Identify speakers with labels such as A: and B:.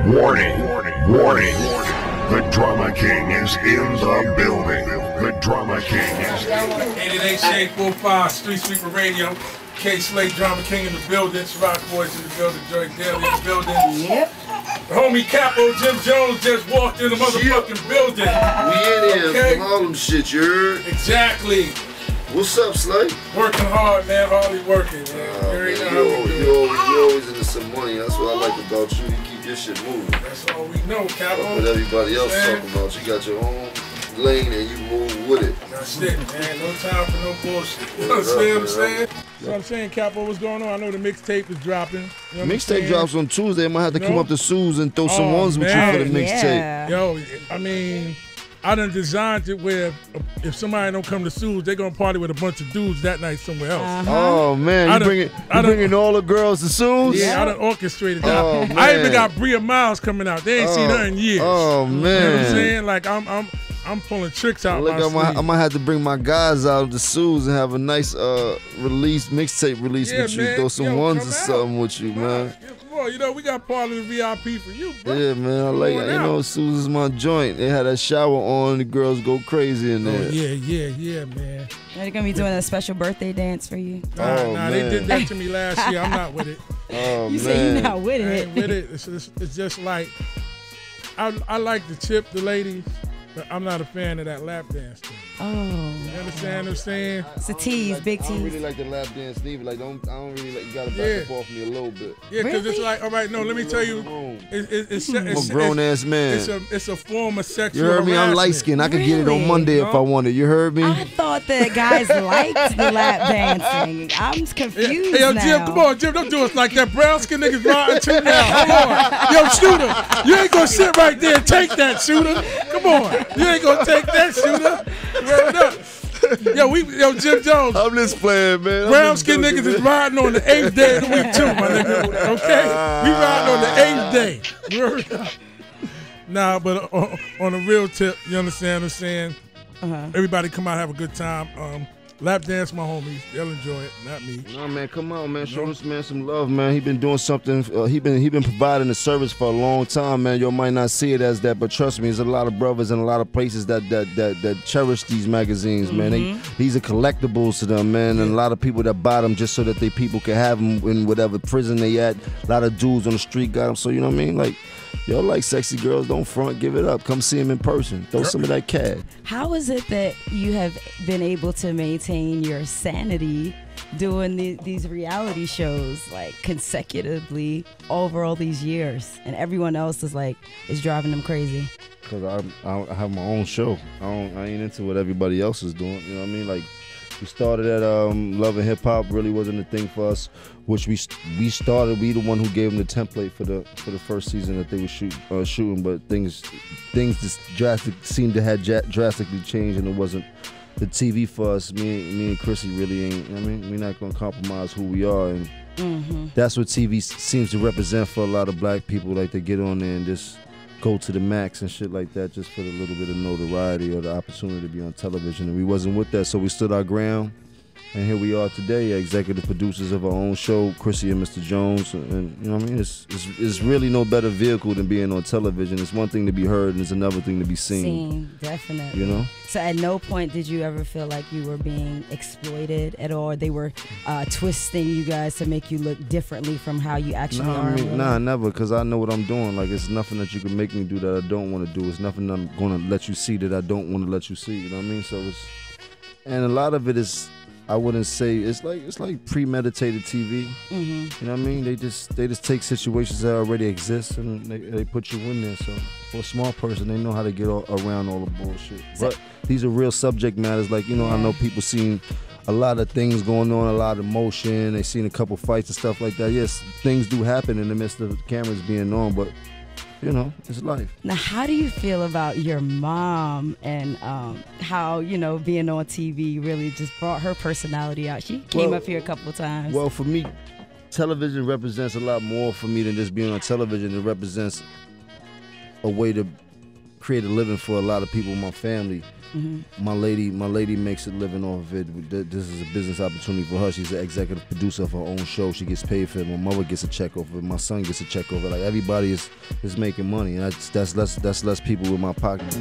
A: Warning, warning, warning. The Drama King is in the building. The Drama King is
B: 88 Shade45 StreetSweeperRadio. K Slate, Drama King in the building. Rock Boys in the building. Joy Daly in the building.
C: Yep.
B: The homie Capo Jim Jones just walked in the motherfucking building.
D: We in here from Harlem shit, you heard?
B: Exactly.
D: What's up, Slay?
B: Working hard, man. Hardly working, man.
D: You always into some money. That's what I like about you. You keep your shit moving.
B: That's all we know, Capo.
D: What everybody else talking about. You got your own lane and you move with it.
B: That's it, man. No time for no bullshit. You understand what I'm saying? So I'm saying, Capo, what's going on? I know the mixtape is dropping. You know
D: mixtape drops on Tuesday. I might have to come up to Sue's and throw some ones with you for the mixtape.
B: Yo, I mean, I done designed it where if somebody don't come to Sue's, they're gonna party with a bunch of dudes that night somewhere else.
D: Oh man, you bringing all the girls to Sue's?
B: Yeah, I done orchestrated that. I even got Bria Miles coming out. They ain't seen her in years.
D: Oh man,
B: you know what I'm saying? Like I'm pulling tricks out.
D: I might have to bring my guys out to Sue's and have a nice mixtape release with you.
B: Man.
D: Throw some ones or something with you, man.
B: Yeah, come on, you know we got part of the VIP for you, bro.
D: Yeah, man, I like it. You know, Sue's is my joint. They had that shower on, the girls go crazy in there.
B: Oh, yeah, man.
C: They're gonna be doing a special birthday dance for you.
B: Nah, they did that to me last year. I'm not with it.
D: Oh,
C: you say you're not with
B: I
C: it.
B: ain't with it. It's just like I like to tip the ladies. But I'm not a fan of that lap dance thing.
C: Oh.
B: You understand what I'm saying?
C: It's a tease, big tease.
D: I don't really like the lap dance neither. Like, I don't really like, you gotta back up off me a little bit.
B: Yeah, because it's like, all right, no, let me tell you,
D: I'm a grown ass man.
B: It's a form of sexual
D: You heard me?
B: harassment.
D: I'm light skinned. I could get it on Monday if I wanted. You heard me?
C: I thought that guys liked the lap dancing. I'm confused
B: Hey, yo,
C: now.
B: Jim, come on, Jim, don't do us like that. Brown skin niggas riding too now. Hold on. Yo, Shooter, you ain't gonna sit right there and take that, Shooter. Come on. You ain't gonna take that, Shooter. Word up. Yo, Jim Jones.
D: I'm just playing, man.
B: Brown skin niggas is riding on the 8th day of the week too, my nigga. Okay? We riding on the 8th day. Word up. Nah, but on a real tip, you understand what I'm saying? Everybody come out, have a good time. Lap dance my homies. They'll enjoy it, not me.
D: No, man, come on, man. Show this man some love, man. He been doing something. He been providing a service for a long time, man. You might not see it as that, but trust me, there's a lot of brothers in a lot of places that cherish these magazines, man. These are collectibles to them, man. And a lot of people that buy them just so that people can have them in whatever prison they at. A lot of dudes on the street got them. So, you know what I mean? Like, y'all like sexy girls, don't front, give it up. Come see them in person. Throw some of that cash.
C: How is it that you have been able to maintain your sanity doing these reality shows like consecutively over all these years, and everyone else is driving them crazy?
D: Because I have my own show. I ain't into what everybody else is doing. You know what I mean? Like, we started at Love and Hip Hop really wasn't a thing for us, which we started. We the one who gave them the template for the first season that they were shooting, but things just seemed to have drastically changed, and it wasn't the TV for us. Me and Chrissy really ain't. I mean, we're not gonna compromise who we are, and that's what TV seems to represent for a lot of black people. Like, they get on there and just go to the max and shit like that, just for the little bit of notoriety or the opportunity to be on television. And we wasn't with that, so we stood our ground. And here we are today, executive producers of our own show, Chrissy and Mr. Jones. And you know what I mean? It's really no better vehicle than being on television. It's one thing to be heard and it's another thing to be seen.
C: Definitely.
D: You know?
C: So at no point did you ever feel like you were being exploited at all? They were twisting you guys to make you look differently from how you actually are?
D: Nah, never, because I know what I'm doing. Like, it's nothing that you can make me do that I don't want to do. It's nothing I'm going to let you see that I don't want to let you see. You know what I mean? So and a lot of it is, I wouldn't say it's like premeditated TV. You know what I mean? They just take situations that already exist and they put you in there. So for a small person, they know how to get around all the bullshit. But these are real subject matters. Like, you know, I know people seen a lot of things going on, a lot of emotion. They seen a couple fights and stuff like that. Yes, things do happen in the midst of the cameras being on, but you know, it's life.
C: Now, how do you feel about your mom and how, you know, being on TV really just brought her personality out? She came up here a couple of times.
D: Well, for me, television represents a lot more for me than just being on television. It represents a way to create a living for a lot of people in my family. My lady makes a living off of it. This is a business opportunity for her. She's an executive producer of her own show. She gets paid for it. My mother gets a check off of it. My son gets a check off of it. Like everybody is making money. And that's less people in my pocket.